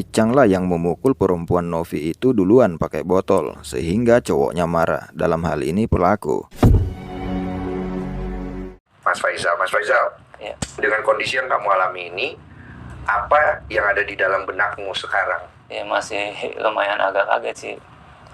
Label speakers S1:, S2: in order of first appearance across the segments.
S1: Icang lah yang memukul perempuan Novi itu duluan pakai botol, sehingga cowoknya marah. Dalam hal ini pelaku.
S2: Mas Faizal,
S3: Ya.
S2: dengan kondisi yang kamu alami ini, apa yang ada di dalam benakmu sekarang?
S3: Ya masih lumayan agak kaget sih.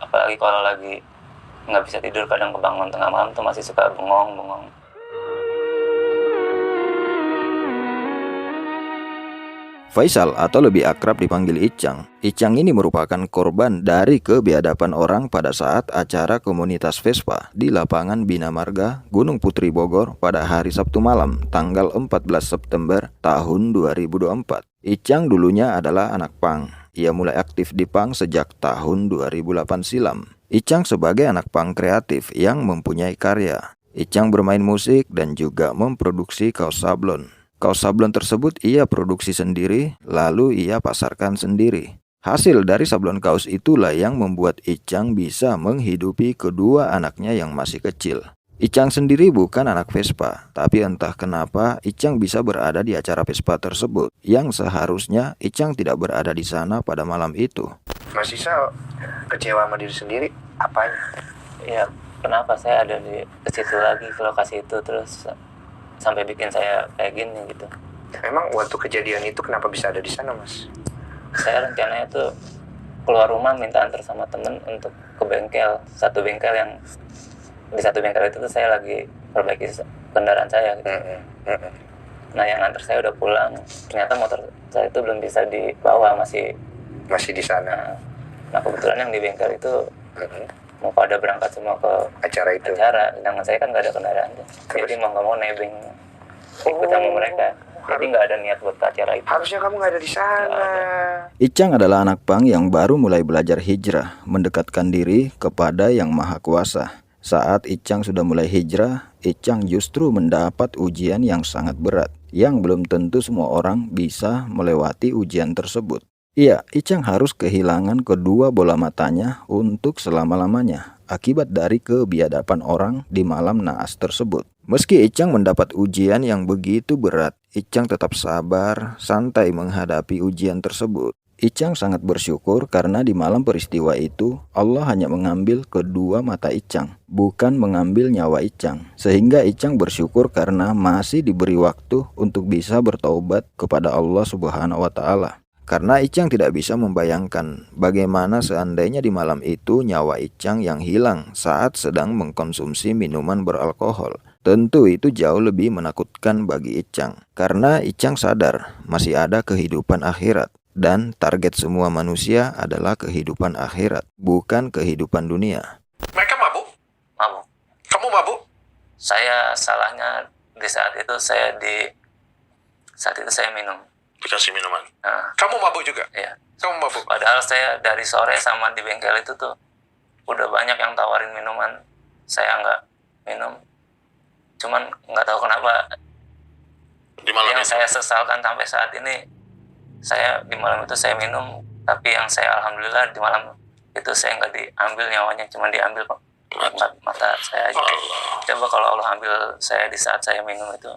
S3: Apalagi kalau lagi nggak bisa tidur, kadang kebangun tengah malam tuh masih suka bengong.
S1: Faisal atau lebih akrab dipanggil Icang. Icang ini merupakan korban dari kebiadaban orang pada saat acara komunitas Vespa di lapangan Bina Marga, Gunung Putri Bogor pada hari Sabtu malam, tanggal 14 September tahun 2024. Icang dulunya adalah anak punk. Ia mulai aktif di punk sejak tahun 2008 silam. Icang sebagai anak punk kreatif yang mempunyai karya. Icang bermain musik dan juga memproduksi kaos sablon. Kaos sablon tersebut ia produksi sendiri, lalu ia pasarkan sendiri. Hasil dari sablon kaos itulah yang membuat Icang bisa menghidupi kedua anaknya yang masih kecil. Icang sendiri bukan anak Vespa, tapi entah kenapa Icang bisa berada di acara Vespa tersebut, yang seharusnya Icang tidak berada di sana pada malam itu.
S2: Mas Isal, kecewa sama diri sendiri, apanya?
S3: Ya kenapa saya ada di situ lagi, ke lokasi itu, terus sampai bikin saya kayak gini gitu.
S2: Emang waktu kejadian itu kenapa bisa ada di sana, Mas?
S3: Saya rencananya tuh keluar rumah minta antar sama temen untuk ke bengkel. Satu bengkel yang di satu bengkel itu tuh saya lagi perbaiki kendaraan saya gitu. Nah yang antar saya udah pulang, ternyata motor saya itu belum bisa dibawa, masih
S2: di sana.
S3: Nah kebetulan yang di bengkel itu mau pada berangkat semua ke
S2: Acara itu.
S3: sedangkan saya kan nggak ada kendaraan tuh. Jadi mau nggak mau nebeng ikut sama mereka. Jadi nggak ada niat buat ke acara itu.
S2: Harusnya kamu nggak ada di sana.
S1: Icang adalah anak punk yang baru mulai belajar hijrah, mendekatkan diri kepada Yang Maha Kuasa. Saat Icang sudah mulai hijrah, Icang justru mendapat ujian yang sangat berat, yang belum tentu semua orang bisa melewati ujian tersebut. Iya, Icang harus kehilangan kedua bola matanya untuk selama-lamanya akibat dari kebiadaban orang di malam naas tersebut. Meski Icang mendapat ujian yang begitu berat, Icang tetap sabar, santai menghadapi ujian tersebut. Icang sangat bersyukur karena di malam peristiwa itu Allah hanya mengambil kedua mata Icang, bukan mengambil nyawa Icang. Sehingga Icang bersyukur karena masih diberi waktu untuk bisa bertaubat kepada Allah Subhanahu wa Ta'ala. Karena Icang tidak bisa membayangkan bagaimana seandainya di malam itu nyawa Icang yang hilang saat sedang mengkonsumsi minuman beralkohol. Tentu itu jauh lebih menakutkan bagi Icang. Karena Icang sadar masih ada kehidupan akhirat. Dan target semua manusia adalah kehidupan akhirat, bukan kehidupan dunia.
S2: Mereka mabuk?
S3: Mabuk.
S2: Kamu mabuk?
S3: Saya salahnya di saat itu saya minum.
S2: Dikasih minuman.
S3: Nah,
S2: Kamu mabuk juga?
S3: ya.
S2: Kamu mabuk?
S3: Padahal saya dari sore sama di bengkel itu tuh udah banyak yang tawarin minuman. Saya nggak minum. Cuman nggak tahu kenapa
S2: Di malam
S3: yang
S2: itu?
S3: saya sesalkan sampai saat ini, saya di malam itu saya minum, tapi yang saya alhamdulillah di malam itu saya nggak diambil nyawanya, cuma diambil mata saya aja.
S2: Allah.
S3: Coba kalau Allah ambil saya di saat saya minum itu.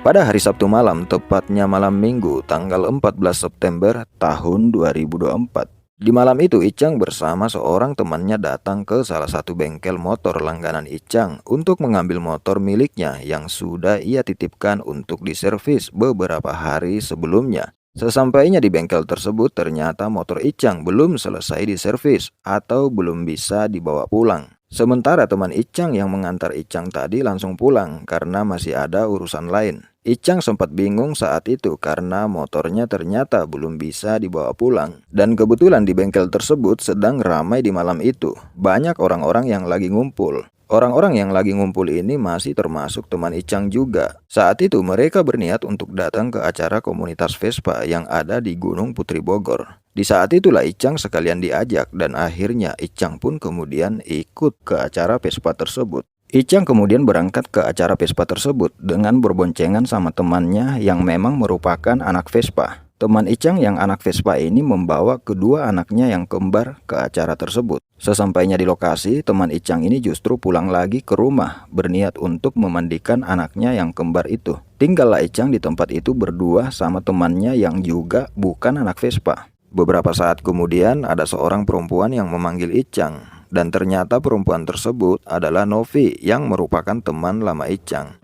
S1: Pada hari Sabtu malam, tepatnya malam Minggu, tanggal 14 September tahun 2024. Di malam itu Icang bersama seorang temannya datang ke salah satu bengkel motor langganan Icang untuk mengambil motor miliknya yang sudah ia titipkan untuk diservis beberapa hari sebelumnya. Sesampainya di bengkel tersebut, ternyata motor Icang belum selesai diservis atau belum bisa dibawa pulang. Sementara teman Icang yang mengantar Icang tadi langsung pulang karena masih ada urusan lain. Icang sempat bingung saat itu karena motornya ternyata belum bisa dibawa pulang. Dan kebetulan di bengkel tersebut sedang ramai di malam itu. Banyak orang-orang yang lagi ngumpul. Orang-orang yang lagi ngumpul ini masih termasuk teman Icang juga. Saat itu mereka berniat untuk datang ke acara komunitas Vespa yang ada di Gunung Putri Bogor. Di saat itulah Icang sekalian diajak dan akhirnya Icang pun kemudian ikut ke acara Vespa tersebut. Icang kemudian berangkat ke acara Vespa tersebut dengan berboncengan sama temannya yang memang merupakan anak Vespa. Teman Icang yang anak Vespa ini membawa kedua anaknya yang kembar ke acara tersebut. Sesampainya di lokasi, teman Icang ini justru pulang lagi ke rumah, berniat untuk memandikan anaknya yang kembar itu. Tinggallah Icang di tempat itu berdua sama temannya yang juga bukan anak Vespa. Beberapa saat kemudian ada seorang perempuan yang memanggil Icang, dan ternyata perempuan tersebut adalah Novi yang merupakan teman lama Icang.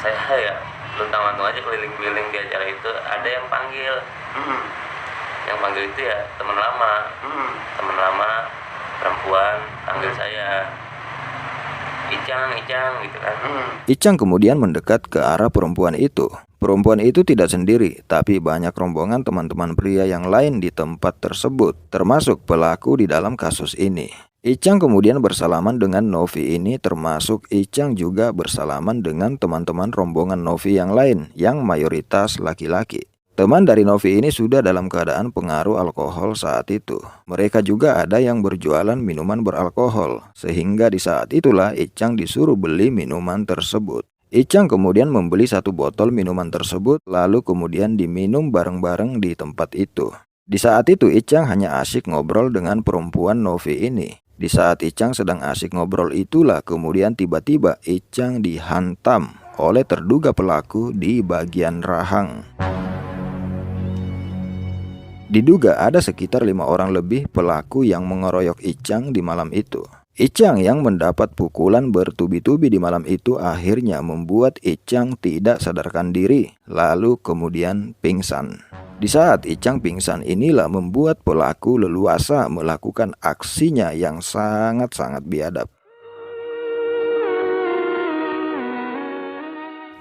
S3: Saya ya luntang-lantung aja keliling-keliling di acara itu, ada yang panggil. Yang panggil itu ya teman lama. Teman lama perempuan panggil saya. Icang gitu kan.
S1: Icang kemudian mendekat ke arah perempuan itu. Perempuan itu tidak sendiri, tapi banyak rombongan teman-teman pria yang lain di tempat tersebut, termasuk pelaku di dalam kasus ini. Icang kemudian bersalaman dengan Novi ini, termasuk Icang juga bersalaman dengan teman-teman rombongan Novi yang lain yang mayoritas laki-laki. Teman dari Novi ini sudah dalam keadaan pengaruh alkohol saat itu. Mereka juga ada yang berjualan minuman beralkohol, sehingga di saat itulah Icang disuruh beli minuman tersebut. Icang kemudian membeli 1 botol minuman tersebut, lalu kemudian diminum bareng-bareng di tempat itu. Di saat itu Icang hanya asyik ngobrol dengan perempuan Novi ini. Di saat Icang sedang asyik ngobrol itulah kemudian tiba-tiba Icang dihantam oleh terduga pelaku di bagian rahang. Diduga ada sekitar 5 orang lebih pelaku yang mengeroyok Icang di malam itu. Icang yang mendapat pukulan bertubi-tubi di malam itu akhirnya membuat Icang tidak sadarkan diri, lalu kemudian pingsan. Di saat Icang pingsan inilah membuat pelaku leluasa melakukan aksinya yang sangat-sangat biadab.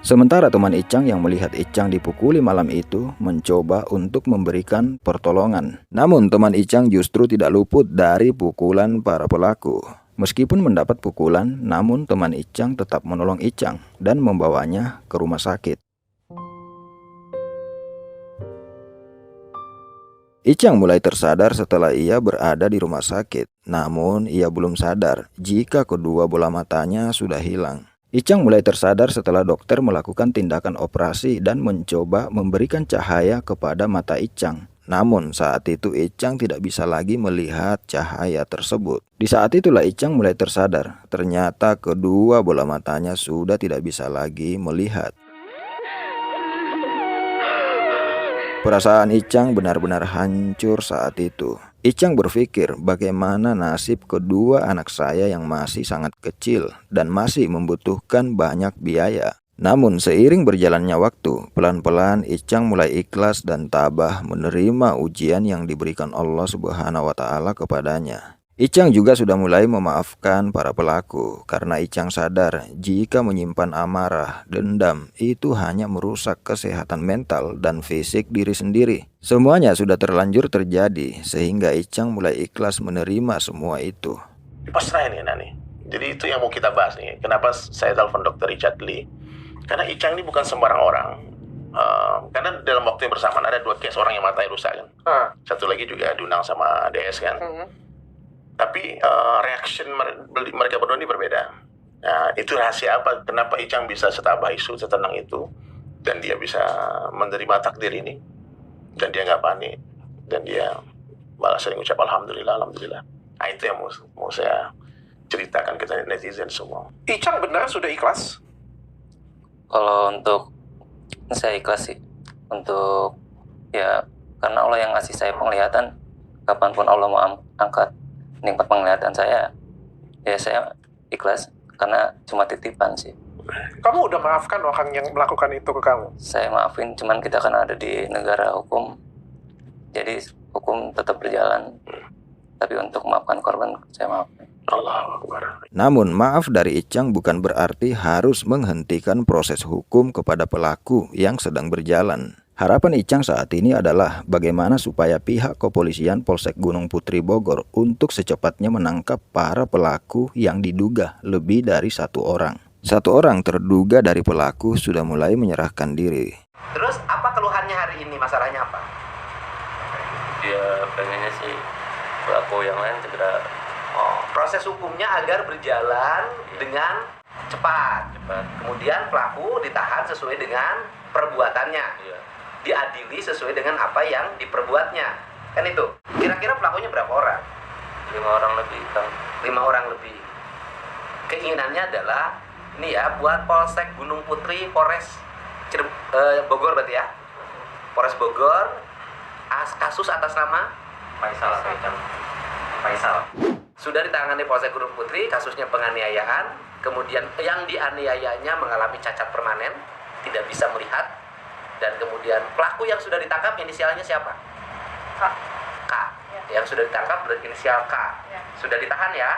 S1: Sementara teman Icang yang melihat Icang dipukuli malam itu mencoba untuk memberikan pertolongan. Namun teman Icang justru tidak luput dari pukulan para pelaku. Meskipun mendapat pukulan, namun teman Icang tetap menolong Icang dan membawanya ke rumah sakit. Icang mulai tersadar setelah ia berada di rumah sakit. Namun ia belum sadar jika kedua bola matanya sudah hilang. Icang mulai tersadar setelah dokter melakukan tindakan operasi dan mencoba memberikan cahaya kepada mata Icang. Namun saat itu Icang tidak bisa lagi melihat cahaya tersebut. Di saat itulah Icang mulai tersadar. Ternyata kedua bola matanya sudah tidak bisa lagi melihat. Perasaan Icang benar-benar hancur saat itu. Icang berpikir bagaimana nasib kedua anak saya yang masih sangat kecil dan masih membutuhkan banyak biaya. Namun seiring berjalannya waktu, pelan-pelan Icang mulai ikhlas dan tabah menerima ujian yang diberikan Allah Subhanahu wa Ta'ala kepadanya. Icang juga sudah mulai memaafkan para pelaku karena Icang sadar jika menyimpan amarah, dendam itu hanya merusak kesehatan mental dan fisik diri sendiri. Semuanya sudah terlanjur terjadi sehingga Icang mulai ikhlas menerima semua itu.
S4: Dipasrahin ya Nani. Jadi itu yang mau kita bahas nih. Kenapa saya telepon Dr. Richard Lee? Karena Icang ini bukan sembarang orang. Karena dalam waktu yang bersamaan ada 2 case orang yang matanya rusak kan. Satu lagi juga diundang sama DS kan. Tapi reaction mereka berdua ini berbeda. Nah, itu rahasia apa? Kenapa Icang bisa setabah isu, setenang itu, dan dia bisa menerima takdir ini, dan dia nggak panik, dan dia malah sering ucap alhamdulillah. Nah, itu yang mau saya ceritakan ke netizen semua.
S5: Icang benar sudah ikhlas?
S3: Kalau untuk saya ikhlas sih. Untuk ya karena Allah yang ngasih saya penglihatan, kapanpun Allah mau angkat nikmat penglihatan saya, ya saya ikhlas karena cuma titipan sih.
S5: Kamu udah maafkan orang yang melakukan itu ke kamu?
S3: Saya maafin, cuman kita kan ada di negara hukum, jadi hukum tetap berjalan. Tapi untuk memaafkan korban, saya maafin.
S4: Allahu Akbar.
S1: Namun maaf dari Icang bukan berarti harus menghentikan proses hukum kepada pelaku yang sedang berjalan. Harapan Icang saat ini adalah bagaimana supaya pihak kepolisian Polsek Gunung Putri Bogor untuk secepatnya menangkap para pelaku yang diduga lebih dari 1 orang. 1 orang terduga dari pelaku sudah mulai menyerahkan diri.
S2: Terus apa keluhannya hari ini? Masalahnya apa?
S3: Dia pengennya sih pelaku yang lain segera.
S2: Proses hukumnya agar berjalan dengan cepat.
S3: Cepat.
S2: Kemudian pelaku ditahan sesuai dengan perbuatannya.
S3: Iya.
S2: diadili sesuai dengan apa yang diperbuatnya. Kan itu. Kira-kira pelakunya berapa orang?
S3: 5 orang lebih Kang.
S2: 5 orang lebih. Keinginannya adalah ini ya, buat Polsek Gunung Putri, Polres Bogor berarti ya. Polres Bogor, kasus atas nama Faisal. Sudah ditangani Polsek Gunung Putri, kasusnya penganiayaan. Kemudian yang dianiayanya mengalami cacat permanen, tidak bisa melihat. Dan kemudian pelaku yang sudah ditangkap inisialnya siapa? K. Yang sudah ditangkap berinisial K. Sudah ditahan ya?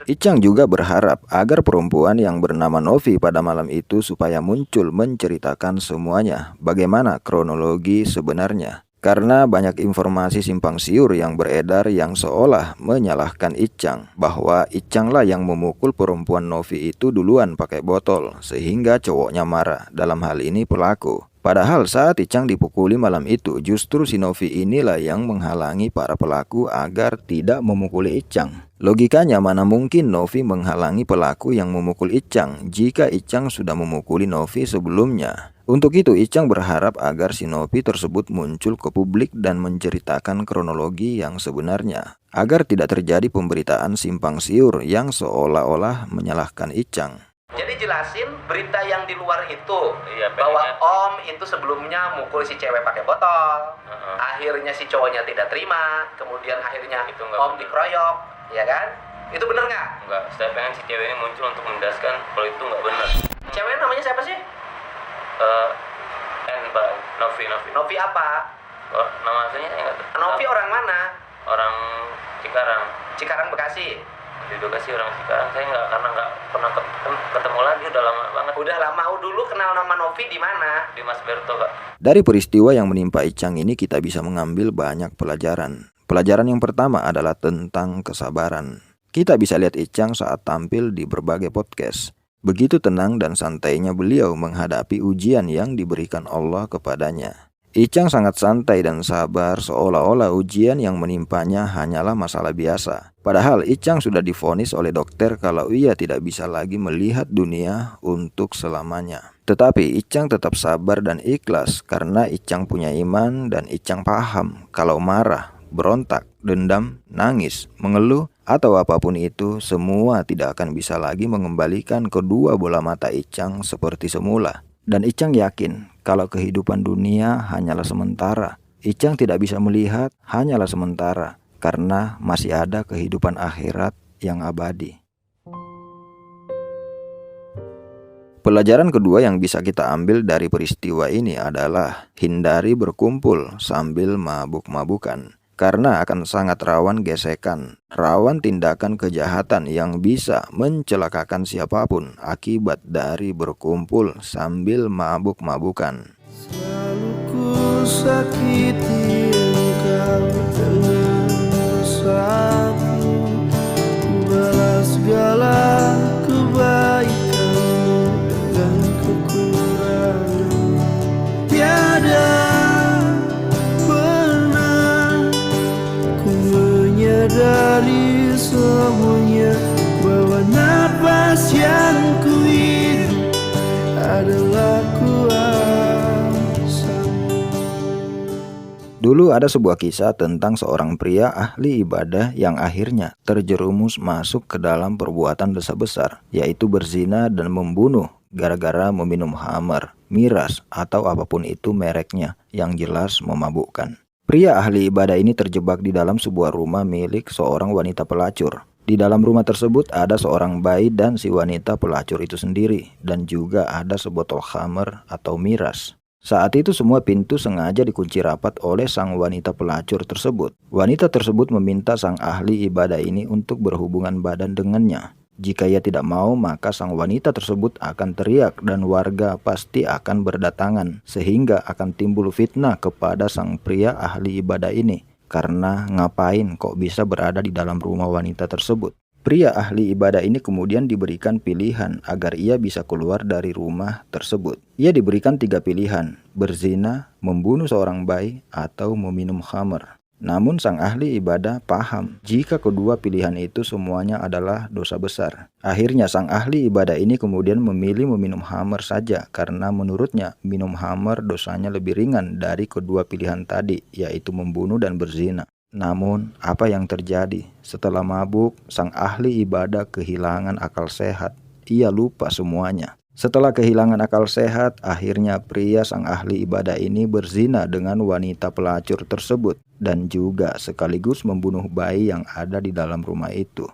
S1: Icang juga berharap agar perempuan yang bernama Novi pada malam itu supaya muncul menceritakan semuanya, bagaimana kronologi sebenarnya. Karena banyak informasi simpang siur yang beredar yang seolah menyalahkan Icang, bahwa Icanglah yang memukul perempuan Novi itu duluan pakai botol, sehingga cowoknya marah, dalam hal ini pelaku. Padahal saat Icang dipukuli malam itu, justru si Novi inilah yang menghalangi para pelaku agar tidak memukuli Icang. Logikanya mana mungkin Novi menghalangi pelaku yang memukul Icang jika Icang sudah memukuli Novi sebelumnya. Untuk itu Icang berharap agar si Novi tersebut muncul ke publik dan menceritakan kronologi yang sebenarnya, agar tidak terjadi pemberitaan simpang siur yang seolah-olah menyalahkan Icang.
S2: Jadi jelasin berita yang di luar itu,
S3: Iya,
S2: bahwa
S3: pengennya-
S2: Om itu sebelumnya mukul si cewek pakai botol, akhirnya si cowoknya tidak terima, kemudian akhirnya
S3: Itu nggak
S2: Om
S3: benar.
S2: dikeroyok, ya kan? Itu bener nggak?
S3: Enggak, saya pengen si cewek ini muncul untuk menjelaskan kalau itu nggak benar.
S2: Cewek namanya siapa sih?
S3: Pak, Novi.
S2: Novi apa?
S3: Oh, nama aslinya saya nggak tahu.
S2: Novi orang mana?
S3: Orang Cikarang.
S2: Cikarang, Bekasi.
S3: Di Bekasi orang Cikarang. Saya nggak pernah ketemu lagi, udah lama banget.
S2: Udah lama dulu kenal nama Novi di mana?
S3: Di Mas Berto, Kak.
S1: Dari peristiwa yang menimpa Icang ini kita bisa mengambil banyak pelajaran. Pelajaran yang pertama adalah tentang kesabaran. Kita bisa lihat Icang saat tampil di berbagai podcast. Begitu tenang dan santainya beliau menghadapi ujian yang diberikan Allah kepadanya. Icang sangat santai dan sabar, seolah-olah ujian yang menimpanya hanyalah masalah biasa. Padahal Icang sudah divonis oleh dokter kalau ia tidak bisa lagi melihat dunia untuk selamanya. Tetapi Icang tetap sabar dan ikhlas karena Icang punya iman dan Icang paham kalau marah, berontak, dendam, nangis, mengeluh, atau apapun itu, semua tidak akan bisa lagi mengembalikan kedua bola mata Icang seperti semula. Dan Icang yakin kalau kehidupan dunia hanyalah sementara. Icang tidak bisa melihat hanyalah sementara karena masih ada kehidupan akhirat yang abadi. Pelajaran kedua yang bisa kita ambil dari peristiwa ini adalah hindari berkumpul sambil mabuk-mabukan. Karena akan sangat rawan gesekan, rawan tindakan kejahatan yang bisa mencelakakan siapapun akibat dari berkumpul sambil mabuk-mabukan.
S6: Selalu ku sakiti engkau dengan dosaku, ku balas segala kebaikanmu dengan kekurangan. Tiada dari semuanya bahwa nafas yang ku hidup adalah kuasamu.
S1: Dulu ada sebuah kisah tentang seorang pria ahli ibadah yang akhirnya terjerumus masuk ke dalam perbuatan dosa besar, yaitu berzina dan membunuh gara-gara meminum khamar, miras, atau apapun itu mereknya yang jelas memabukkan. Pria ahli ibadah ini terjebak di dalam sebuah rumah milik seorang wanita pelacur. Di dalam rumah tersebut ada seorang bayi dan si wanita pelacur itu sendiri, dan juga ada sebotol khamar atau miras. Saat itu semua pintu sengaja dikunci rapat oleh sang wanita pelacur tersebut. Wanita tersebut meminta sang ahli ibadah ini untuk berhubungan badan dengannya. Jika ia tidak mau, maka sang wanita tersebut akan teriak dan warga pasti akan berdatangan, sehingga akan timbul fitnah kepada sang pria ahli ibadah ini. Karena ngapain kok bisa berada di dalam rumah wanita tersebut? Pria ahli ibadah ini kemudian diberikan pilihan agar ia bisa keluar dari rumah tersebut. Ia diberikan 3 pilihan, berzina, membunuh seorang bayi, atau meminum khamar. Namun sang ahli ibadah paham jika kedua pilihan itu semuanya adalah dosa besar. Akhirnya sang ahli ibadah ini kemudian memilih meminum khamr saja karena menurutnya minum khamr dosanya lebih ringan dari kedua pilihan tadi, yaitu membunuh dan berzina. Namun apa yang terjadi? Setelah mabuk, sang ahli ibadah kehilangan akal sehat. Ia lupa semuanya. Setelah kehilangan akal sehat, akhirnya pria sang ahli ibadah ini berzina dengan wanita pelacur tersebut dan juga sekaligus membunuh bayi yang ada di dalam rumah itu.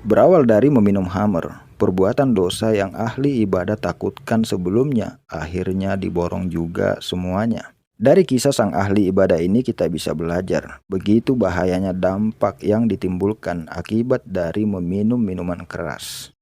S1: Berawal dari meminum khamr, perbuatan dosa yang ahli ibadah takutkan sebelumnya akhirnya diborong juga semuanya. Dari kisah sang ahli ibadah ini kita bisa belajar begitu bahayanya dampak yang ditimbulkan akibat dari meminum minuman keras.